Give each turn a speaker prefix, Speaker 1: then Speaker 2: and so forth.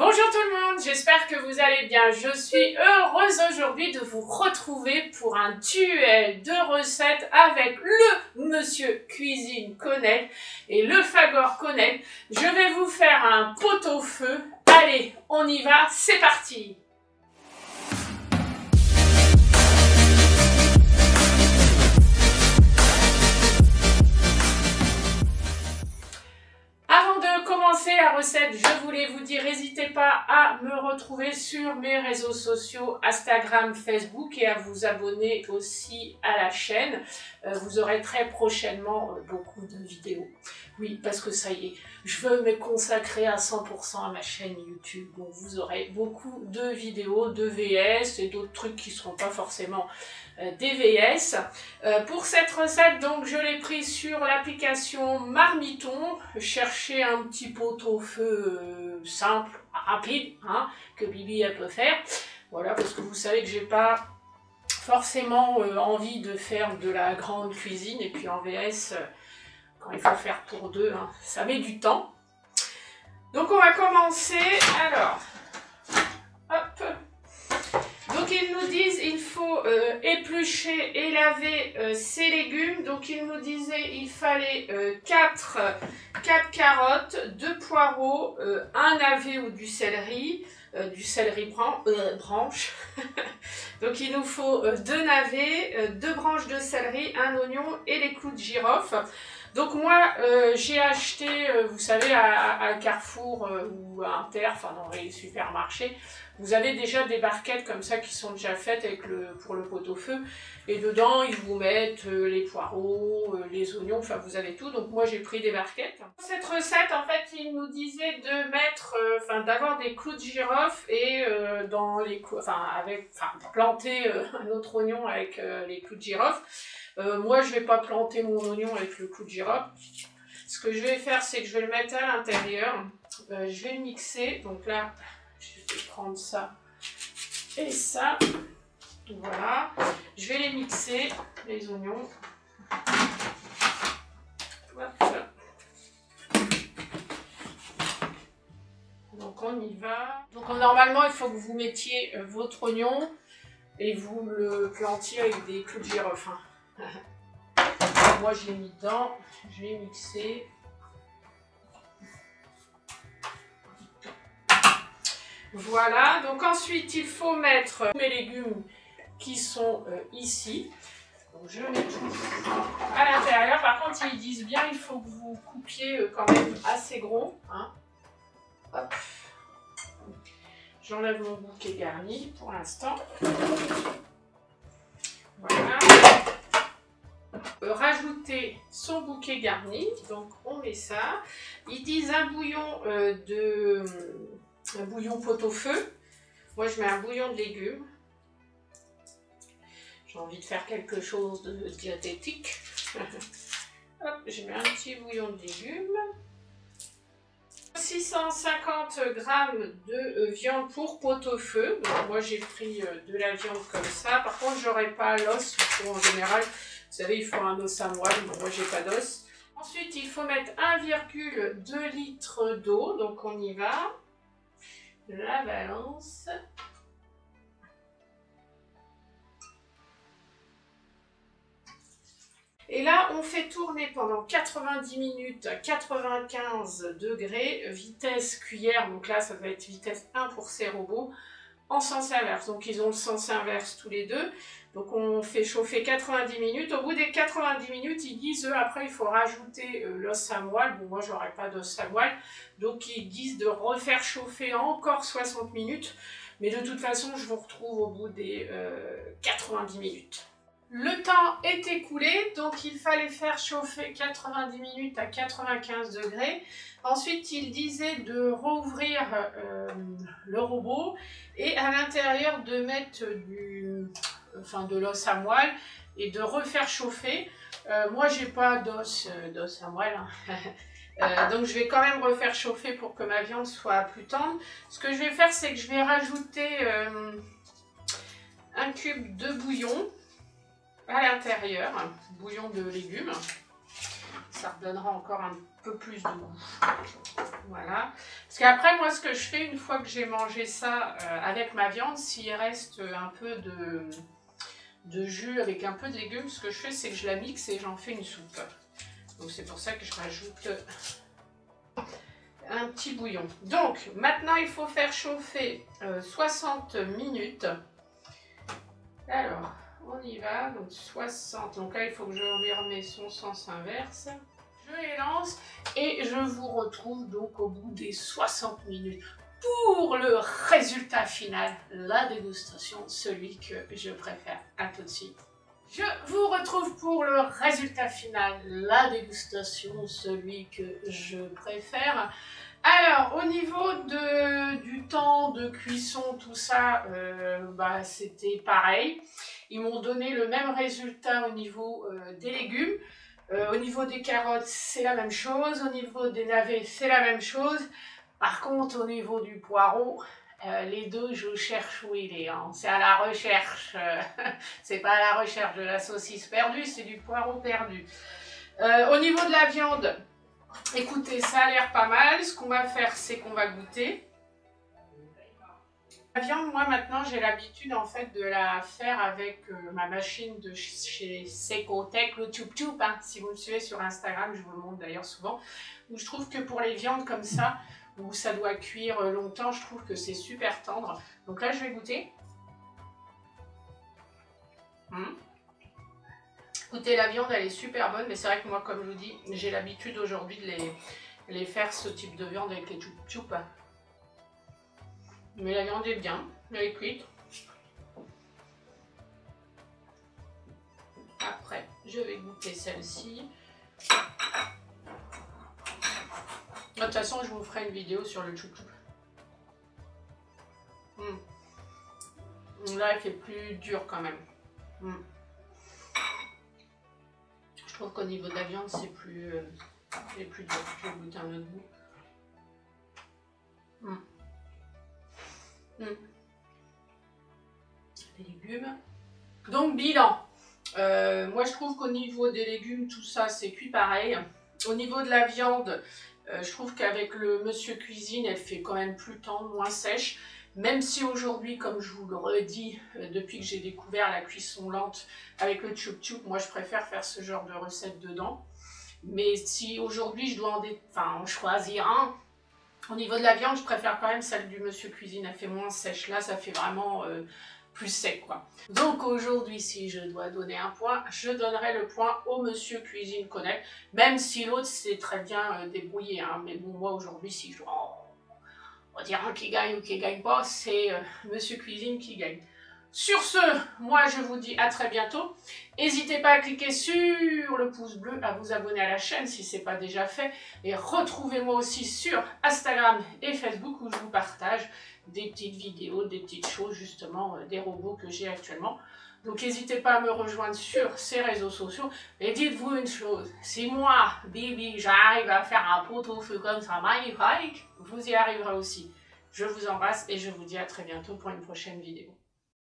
Speaker 1: Bonjour tout le monde, j'espère que vous allez bien. Je suis heureuse aujourd'hui de vous retrouver pour un duel de recettes avec le Monsieur Cuisine Connect et le Fagor Connect. Je vais vous faire un pot-au-feu. Allez, on y va, c'est parti! La recette, je voulais vous dire, n'hésitez pas à me retrouver sur mes réseaux sociaux, Instagram, Facebook, et à vous abonner aussi à la chaîne. Vous aurez très prochainement beaucoup de vidéos. Oui, parce que ça y est, je veux me consacrer à 100% à ma chaîne YouTube. Donc vous aurez beaucoup de vidéos, de VS et d'autres trucs qui ne seront pas forcément des VS. Pour cette recette, donc je l'ai prise sur l'application Marmiton. Cherchez un petit pot-au-feu simple, rapide, hein, que Bibi elle peut faire. Voilà, parce que vous savez que j'ai pas forcément envie de faire de la grande cuisine, et puis en VS, quand il faut faire pour deux, hein, ça met du temps. Donc on va commencer. Alors, hop. Donc ils nous disent il faut éplucher et laver ces légumes. Donc ils nous disaient il fallait 4 carottes, 2 poireaux, un navet ou du céleri branche. Donc il nous faut 2 navets, 2 branches de céleri, un oignon et les clous de girofle. Donc moi j'ai acheté, vous savez, à Carrefour ou à Inter, enfin dans les supermarchés, vous avez déjà des barquettes comme ça qui sont déjà faites avec pour le pot-au-feu. Et dedans ils vous mettent les poireaux, les oignons, enfin vous avez tout. Donc moi j'ai pris des barquettes. Cette recette, en fait, il nous disait de mettre, d'avoir des clous de girofle et planter un autre oignon avec les clous de girofle. Moi, je vais pas planter mon oignon avec le clou de girofle. Ce que je vais faire, c'est que je vais le mettre à l'intérieur. Je vais le mixer. Donc là, je vais prendre ça et ça. Voilà. Je vais les mixer, les oignons. Hop. Donc on y va. Donc normalement, il faut que vous mettiez votre oignon et vous le plantiez avec des clous de girofle. Moi je l'ai mis dedans, je l'ai mixé. Voilà, donc ensuite il faut mettre mes légumes qui sont ici. Donc je mets tout à l'intérieur. Par contre ils disent bien il faut que vous coupiez quand même assez gros. Hein. Hop. J'enlève mon bouquet garni pour l'instant. Voilà. Rajouter son bouquet garni, donc on met ça. Ils disent un bouillon un bouillon pot-au-feu. Moi je mets un bouillon de légumes. J'ai envie de faire quelque chose de diététique. Hop, je mets un petit bouillon de légumes. 650 g de viande pour pot-au-feu. Donc moi j'ai pris de la viande comme ça. Par contre j'aurai pas l'os, en général, vous savez, il faut un os à moelle, mais moi j'ai pas d'os. Ensuite il faut mettre 1,2 litre d'eau. Donc on y va. La balance. Et là, on fait tourner pendant 90 minutes à 95 degrés, vitesse cuillère, donc là, ça va être vitesse 1 pour ces robots, en sens inverse. Donc, ils ont le sens inverse tous les deux. Donc, on fait chauffer 90 minutes. Au bout des 90 minutes, ils disent, après, il faut rajouter l'os à moelle. Bon, moi, j'aurais pas d'os à moelle. Donc, ils disent de refaire chauffer encore 60 minutes. Mais de toute façon, je vous retrouve au bout des 90 minutes. Le temps est écoulé, donc il fallait faire chauffer 90 minutes à 95 degrés. Ensuite, il disait de rouvrir le robot et à l'intérieur de mettre de l'os à moelle et de refaire chauffer. Moi, j'ai pas d'os à moelle, hein. Donc je vais quand même refaire chauffer pour que ma viande soit plus tendre. Ce que je vais faire, c'est que je vais rajouter un cube de bouillon à l'intérieur, bouillon de légumes. Ça redonnera encore un peu plus de goût. Voilà. Parce qu'après, moi, ce que je fais, une fois que j'ai mangé ça avec ma viande, s'il reste un peu de jus avec un peu de légumes, ce que je fais, c'est que je la mixe et j'en fais une soupe. Donc c'est pour ça que je rajoute un petit bouillon. Donc maintenant il faut faire chauffer 60 minutes. Alors on y va, donc 60. Donc là il faut que je lui remette son sens inverse. Je les lance et je vous retrouve donc au bout des 60 minutes pour le résultat final, la dégustation, celui que je préfère. À tout de suite. Je vous retrouve pour le résultat final, la dégustation, celui que je préfère. Alors, au niveau du temps de cuisson, tout ça, c'était pareil. Ils m'ont donné le même résultat au niveau des légumes. Au niveau des carottes, c'est la même chose. Au niveau des navets, c'est la même chose. Par contre, au niveau du poireau, les deux, je cherche où il est. Hein. C'est à la recherche. C'est pas à la recherche de la saucisse perdue, c'est du poireau perdu. Au niveau de la viande, écoutez, ça a l'air pas mal. Ce qu'on va faire, c'est qu'on va goûter. La viande, moi maintenant, j'ai l'habitude en fait de la faire avec ma machine de chez Secotech, le Tube Tube. Hein. Si vous me suivez sur Instagram, je vous le montre d'ailleurs souvent. Où je trouve que pour les viandes comme ça, où ça doit cuire longtemps, je trouve que c'est super tendre. Donc là, je vais goûter. Écoutez, la viande, elle est super bonne, mais c'est vrai que moi, comme je vous dis, j'ai l'habitude aujourd'hui de les faire, ce type de viande avec les tchouk-tchouk. Mais la viande est bien, elle est cuite. Après, je vais goûter celle-ci. De toute façon, je vous ferai une vidéo sur le tchouk-tchouk. Là, elle fait plus dur quand même. Je trouve qu'au niveau de la viande, c'est plus dur. Je vais goûter un autre goût. Les légumes. Donc, bilan. Moi, je trouve qu'au niveau des légumes, tout ça, c'est cuit pareil. Au niveau de la viande, je trouve qu'avec le Monsieur Cuisine, elle fait quand même plus tendre, moins sèche. Même si aujourd'hui, comme je vous le redis, depuis que j'ai découvert la cuisson lente avec le tchouk-tchouk, moi je préfère faire ce genre de recette dedans. Mais si aujourd'hui je dois en choisir un, au niveau de la viande, je préfère quand même celle du Monsieur Cuisine, elle fait moins sèche. Là, ça fait vraiment plus sec, quoi. Donc aujourd'hui, si je dois donner un point, je donnerai le point au Monsieur Cuisine Connect, même si l'autre s'est très bien débrouillé. Hein. Mais bon, moi aujourd'hui, si je dois on va dire un qui gagne ou qui gagne pas, c'est Monsieur Cuisine qui gagne. Sur ce, moi je vous dis à très bientôt. N'hésitez pas à cliquer sur le pouce bleu, à vous abonner à la chaîne si ce n'est pas déjà fait. Et retrouvez-moi aussi sur Instagram et Facebook où je vous partage des petites vidéos, des petites choses justement, des robots que j'ai actuellement. Donc n'hésitez pas à me rejoindre sur ces réseaux sociaux. Et dites-vous une chose, si moi, Bibi, j'arrive à faire un pot-au-feu comme ça magnifique, vous y arriverez aussi. Je vous embrasse et je vous dis à très bientôt pour une prochaine vidéo.